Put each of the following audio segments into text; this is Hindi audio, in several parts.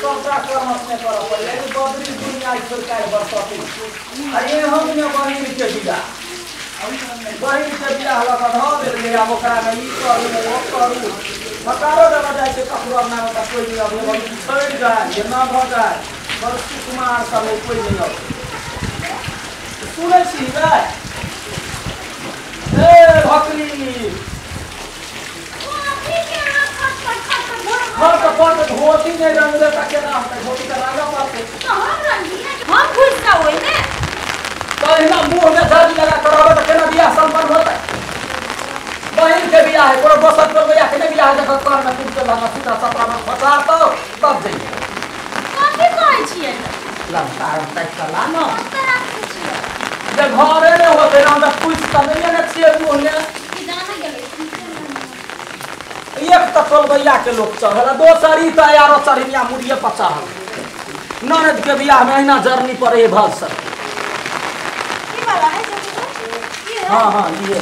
सबका कर्म अपने करो पड़े बदरी दुनिया सरकार बरसती अरे हम ने बहिन के बिया बहिन के बिया हला का धर दे अब ओकरा में ई करू वो करू मकारो दबा जाए के कपड़ा ना होता कोई नहीं अब छोड़ जाए ये ना भ जाए बस कुमार सब कोई नहीं अब सुनै छी रे ए भकली हाँ तो पर धोती नहीं रंग दे ताकि ना होता धोती का रागा पाते तो हम रंगी है हम खुश का होई ने तो इना मुंह में झाड़ी लगा करावे तो केना बियाह संपन्न होता बहन के बियाह है कोनो बसत पर बियाह के बियाह देखो कर में कुछ लगा सीधा सपना में फसा तो तब जाइए काफी कहै छियै लंकार टाइप का लानो तरह के छियै जब घरे में होते ना तो कुछ तो नहीं ना छिए मुंह में कि जाना गेलै एक तकल भैया के लोग चढ़ल दोसरी तो यारो चढ़िया मुड़िए पचाहल ननद के बियाह में अहिना जर्नी पड़े है भल सर की वाला है ये हाँ हाँ ये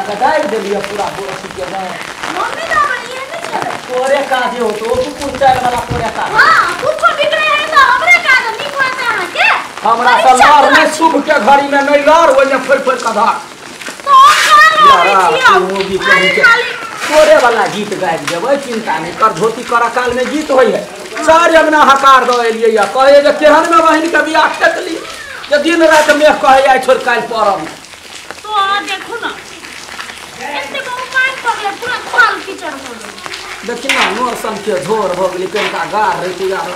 अगर डाल दे लिया पूरा बोरसी के ना मम्मी ना बनी है नहीं चले कोरे काजे हो तो तू कुछ चाय वाला कोरे का हां कुछ बिगड़े है तो हमरे का निक होता है के हमरा सलवार में शुभ के घड़ी में नहीं लड़ ओने फिर का धार तो का छियै तोरे वाला गीत गाबि देबै चिंता नहीं कर धोती कर काल में गीत होई है चार अंगना हकार दो एलिए या कहे जे केहन में बहिन के बियाह खेतली जे दिन रात में कहे आई छोड़ काल परम तो आ देखो ना एते को पानी पगले पूरा खाल कीचड़ हो गई देखिन ना मौसम के झोर हो गेली कनका गार रे यार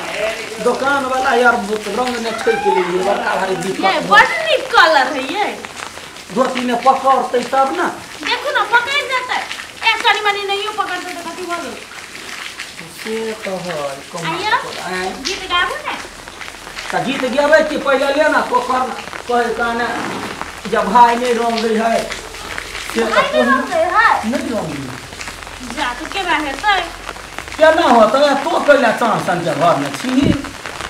दुकान वाला यार रंग ने छई के लिए बड़का भारी दिक्कत ये बड़ नीक कलर है ये धोती ने पकड़ते तब ना देखो ना पकड़ जाता है एक कड़ी मनी नहीं पकड़ते तो कथी बोलो से कहल आइए गीत गाबू ने त गीत गाबै कि पहले ले ना पकड़ कहे काने जब भाई नहीं रंग रही है से भाई नहीं रंग रही है नहीं रंग जा तो के रहे तो क्या ना होता है तो कहला चांसन के घर में छी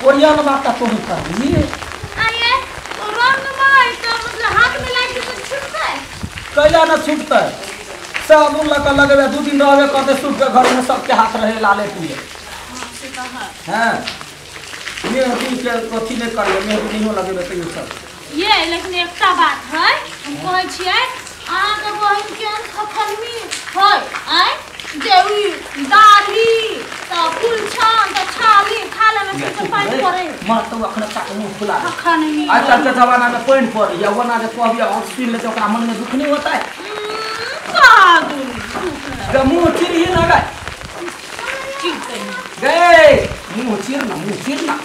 ओरियन बात तो ही कर दी आइए तो रंग में तो मतलब हाथ मिला के तो छूटता है कहला ना छूटता है साबुन लगा लगबे 2 दिन रहबे कहते सूख के घर में सबके हाथ रहे लाले पिए हां मेहंदी के कथी नहीं करिए मेहंदी नहीं लगेबे तो सब ये लेकिन एकटा बात है हम कहै छियै अहाँ के बहिन के खखलमी है आइ जेवी दाढ़ी तो फुलछन तो छाली खाले में से पानी पड़े मां तो अखन तक मुंह खुला खखलमी आजकल के जमाना में पानी पड़े या वना जे कहबे ऑक्सीजन ले तो ओकरा मन में दुख नहीं होता है मुँह चिर ही ना गए मुँह चिर ना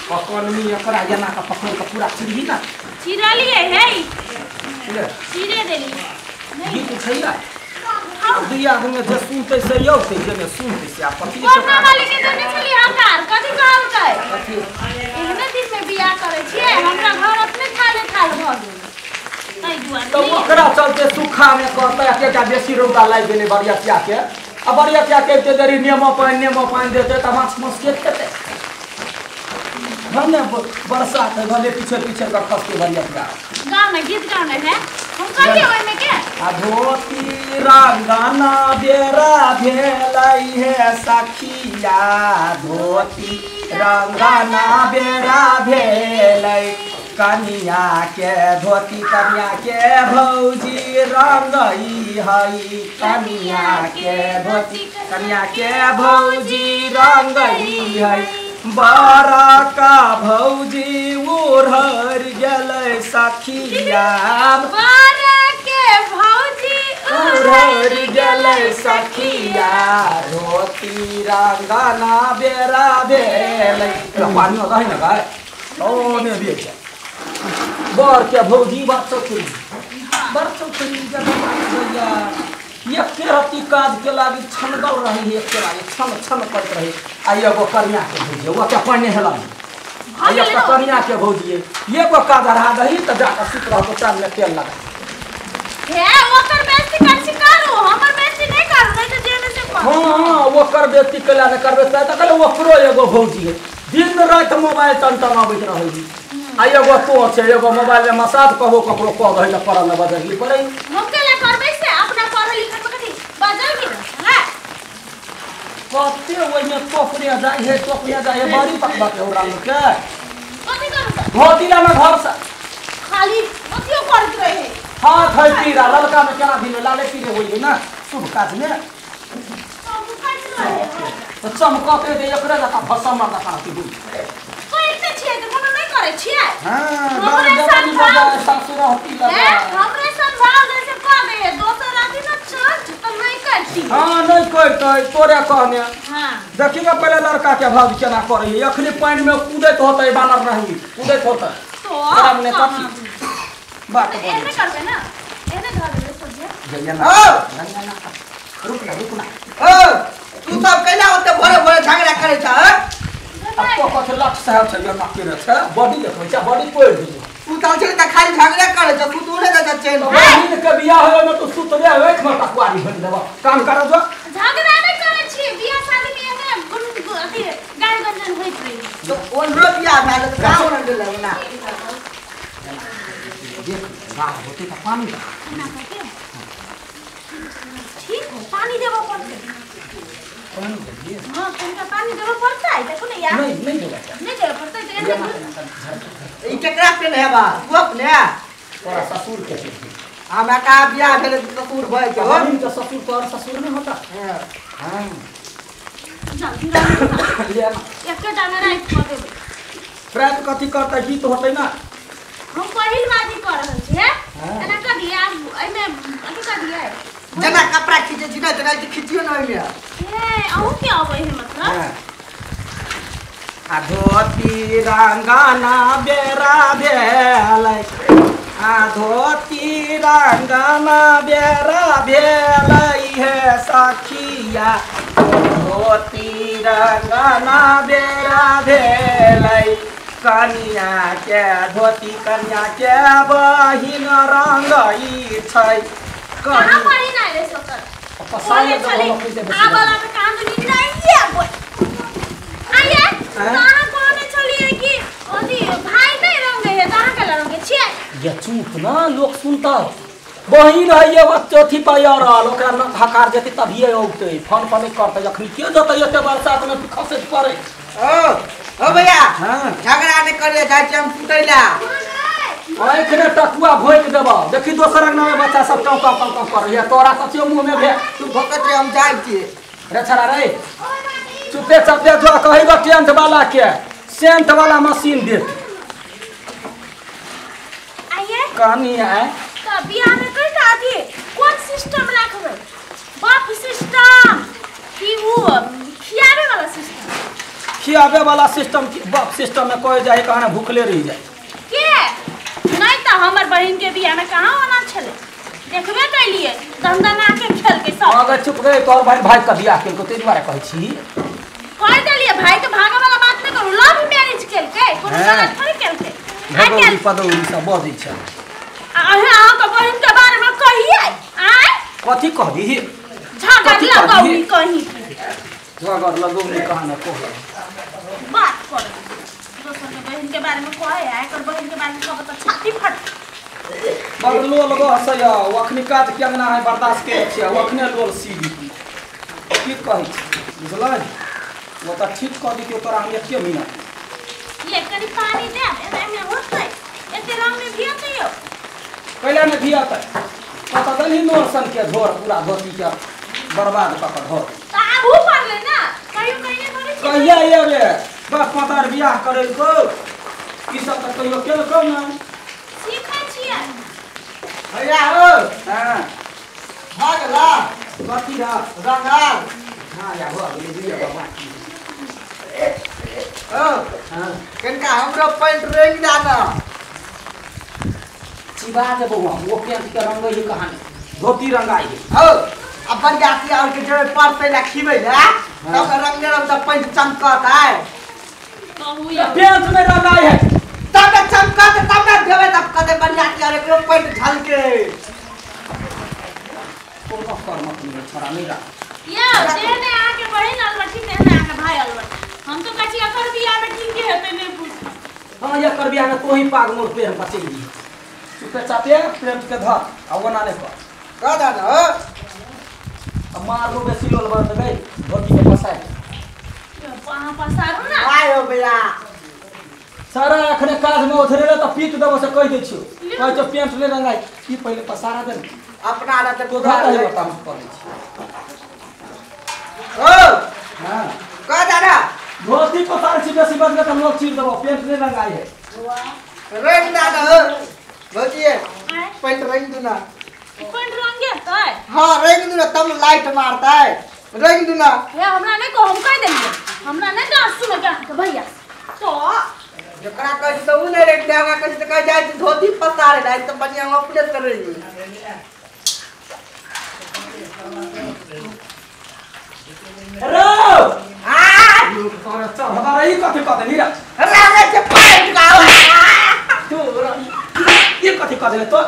पकड़ में एकरा जना का पकड़ का पूरा चिर ही ना चिरा लिए है चिरे देली गीत छैया दिया में जे सुनते से यो से जे सुनते से आप पति कोना वाली के देने छली हकार कथि कहल कै एहने दिन में बियाह करे छियै हमरा घर अपने खाले खाल भ गेल तो ओकरा चलते सुखा में कहता है केटा बेसी रौदा लाग गेले बरियातिया के अब बरियातिया के ते देरी नेमो पानी देते त माछ के खेते हमने बरसात है भले पीछे पीछे का खस के बरियातिया गाँव में गीत गाने है हम कहिए ओय में के आ धोती रंगना बेरा भेलै है सखिया धोती रंगना बेरा भेलै कनिया के धोती कनिया के भौजी रंगई हई कनिया के धोती कनिया के भौजी रंगई हई बारा का भौजी उड़हर गेलै सखिया बारा के भौजी उड़हर गेलै सखिया धोती रंगना बेरा भेलै पानी होता है ना गाय ओ ने भी बर के भौजी बात चौकरी बर चौकरी जब भैया ये केरती काज के लागी छनगल रही है के लागी छन करत रही आ एगो कन्या के भौजी वो के पन्ने हला आ ये कन्या के भौजी ये को काज रहा दही त जाकर सुत रह तो टाइम में तेल लगा हे ओकर बेइज्जती कर सिकारो हमर बेइज्जती नहीं करू नहीं तो जेने से कर हां ओकर बेइज्जती कला न करबे त कहले ओकरो एगो भौजी है दिन रात मोबाइल टन आबैत रही आ एगो तो छै एगो मोबाइल में मसाज कहो ककरो कह दही ल परल बदली पड़े हम के ले करबै से अपना पढ़े लिखे पे कथि बजल की है कते ओइ में टोकरे जाई है बड़ी पकबा के ओरा में के कथी करत धोतीरा में घर से खाली कथियो करत रहे हां धोतीरा ललका में केना दिन लाले पीरे होई ना शुभ काज में सब करत रहे तो चमकते दे एकरा जका भसम मारता काटी हुई करते छिए त कोनो नहीं करे छिए हां हमरे जवानी बजा सासुर होती लगा हमरे संभाल जैसे कह दे दोसर राती ना चर्च तो नहीं करती हां नहीं करते तोरे कहने हां देखिए पहले लड़का के भाव केना करे अखनी पानी में कूदत होतै बानर नहीं कूदत होतै तो हमने कथी बात एने करबे ना एने धर दे सोचे जइया ना रुक ना तू सब कैला होते भरे झगड़ा करे छ अब तो कथे लक्ष्य साहब छ यो नक्की रे छ बॉडी देखै छ बॉडी कोइ दे तू त छे त खाली झगड़ा करे छ तू तूने त चेन बहिन के बियाह होय में तो सुत रे होय खमा टकवारी बन देबा काम कर जो झगड़ा नहीं करे छी बियाह शादी में एने अथी गाड़ी गंजन होइत रही तो ओन रो बियाह भेल त गाँव न देला ना देख गाह होते त पानी ना कहते ठीक है पानी देबो पड़ते पानी दे हां तुमका पानी देबो पड़ता है देखो ना यार नहीं देबा नहीं देबो पड़ता है तो एने ई केकरा पे ने हेबा तू अपने तोरा ससुर के हमरा का बियाह भेल त ससुर भय के हो हम के ससुर तोर ससुर नहीं होता हां जल्दी रह ले ना एक डाना राइट कर देबे प्रात कथी करता गीत होतै ना हम पहिल बाजी कर रहल छी एना कर दिया एमे अथी कर दिया जना कपड़ा खींचे छी ना जना खींचियो न ओइमे ए आहू के आबै है मतलब आ धोती रंगाना बेरा भेलै आ धोती रंगाना बेरा भेलै है सखिया धोती रंगाना बेरा भेलै कनिया के धोती कनिया के बहिन रंगई छै कहां पड़ी ना रे सोकर पसाले तो हम कैसे आ वाला में काम तो नहीं नहीं है आइए कहां कोने चलिए कि ओदी भाई नहीं रंगे है कहां के रंगे छिए ये चूप ना लोग सुनता बहिन है ये चौथी पाया रहल ओकरा न हकार जेते तभिए औते फोन पर नहीं करते अखनी के जते एते बरसात में खसे पड़े ओ भैया हां झगड़ा ने करे जाय छी हम टूटैला ओइखने टकुआ भोइक देबा देखी दोसर अंगना में बच्चा सब टौका टौका कर रही है तोरा कथियो मुंह में भे तू भकत रे हम जाय छी रे छड़ा रे चुपे चपे जो कहिबो टेंट वाला के सेंट वाला मशीन दे आइए कहानी है तो बियाह में कई दादी कौन सिस्टम रखबे बाप सिस्टम कि वो खियावे वाला सिस्टम खियावे वाला सिस्टम बाप सिस्टम में कोई जाए कहना भूखले रह जाए के नहीं तो हमर बहन के बियाह में कहां होना छले देखबे कैलिए दंदना के खेल के सब अगर चुप रहे तोर भाई का बियाह केल को तेरी बारे कहै छी कह देलिए भाई के भागा वाला बात नहीं करू लव मैरिज केल के कोनो गलत थोड़ी केल के भगोरी पदौरी सब बजै छै अहाँ तो बहन के बारे में कहिए आय कथी कहबी झगड़ लगाउनी कहीं झगड़ लगौनी कहां न कह बात कर दोसर के बहन के बारे में कहे है कर बहन के बारे में कहब त छाती फट बगलो लगो हसया अखनी काज केंगना है बर्दाश्त के छै अखने लोल सीधी की कहै छी बुझलै वो त ठीक कह दी के तोरा हम 1 मिनट ये करी पानी दे एमे होतै एते रंग में भियते यो कैला ने भियतै पता दली नोरसन के झोर पूरा धोती के बर्बाद क के धर त आबू पड़ले ना कहियो कहिने करे छी कहिया एबे बाप पतार बियाह करे को की सब त कहियो केल को ना सीखै छियै भैया हो हां भागला कथी रा रंगाल हां या हो गेली बिया बाबा ओ हां कनका हमरो पैंट रेंग दाना चिबा दे बउआ वो पेंट के रंग ही कहानी धोती रंगाई है ओ अपन जाति और के जो पर पे लखीबे ना तब रंग रंग त पैंट चमकत है कहू ये या पेंट में रंगाई है तब चमकत तब देबे तब कते बढ़िया के और के पैंट झलके कोनो कर्म नहीं छोरा नहीं रा ये देने आके बहन अलवटी देने आके भाई अलवट हम तो कची अकर बियाह में ठीक है ते नहीं पूछ हां ये कर बियाह में तो ही पाग मोर पेड़ बचेगी चुपे चापे पेंट के धर आ वना ने कर का दाना हो अब मार लो बेसी लोल बन त गई धोती के पसाय वहां पसारू ना आयो भैया सारा अखने काज में उधरेला त पीट देबो से कह दै छियो कह जो पेंट ले रंगाई की पहले पसारा दे अपना आला त तो गोदा धर है बता मत कर ओ हां का दादा धोती पसार छी बेसी बद के त लोग चीर देबो पेंट ले रंगाई है रंग दादा हो भौजी आए पेंट रंग दूना पेंट रंगे तय हां रंग दूना तब लाइट मारता है रंग दूना हे हमरा नहीं को हम कह देलिए हमरा नहीं डांस सुने के भैया तो जकरा कह तो उ नहीं रंग देगा कह तो कह जाए धोती पसारे ला तो बढ़िया हम अपने कर रही हेलो आ तोरा चल हमारा ई कथि कह देनी रे लागे से पेंट लाओ तू ये कथि कह देले तो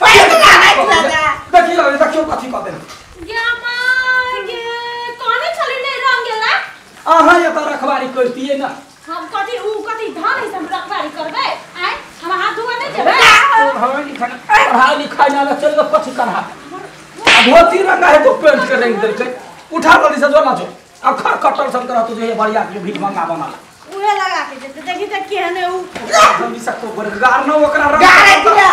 पेंट लागे दादा देखियो कथि कह देले ये मागे कोने चली नहीं रंगेला आहा ये त रखवारी करतिए ना हम कथी धान है हम रखवारी करबे आए हम हाथ धोआ नहीं देबे पढ़ाई लिखाई ना चल तो कथि करहा धोती रंगा है तो पेंट के रंग दे उठा लो से जोला जो अखर कटल सन करत जो ये बढ़िया के भीख मंगा बना उहे लगा के देते देखी त केहने उ हम भी सकतो बरगार न ओकरा रंग गारे दिया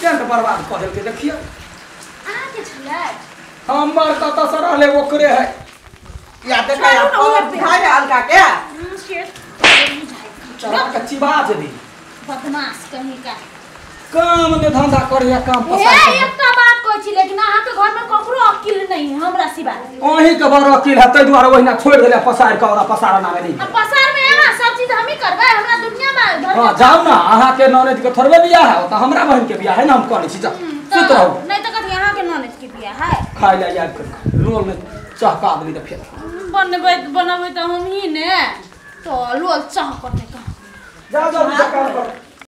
पेंट बर्बाद कर देल के देखियो आ के छले हमर त सरले ओकरे है या देखा आप दिखाए हल्का क्या चला के चिबा दे बदमाश कहीं का काम ने धंधा करे काम ए पसार एकटा बात कहै छी लेकिन अहाँ के घर में ककरो अकिल नहीं है हमरा सिवा ओही के बड़ वकील है तै द्वारा ओहिना छोड़ देले पसार के और पसारा ना नहीं अब पसार में यहाँ सब चीज हम ही करबे हमरा दुनिया में घर हां जाओ ना अहाँ के ननद के थोड़बे बियाह है त हमरा बहन के बियाह है ना हम करे छी जा सुत रहो नहीं तो कथी यहाँ के ननद के बियाह है खाई ले याद कर रोल में चहका देली त फिर बनबै त हम ही ने तो लोल चाह करते का जा जा काम कर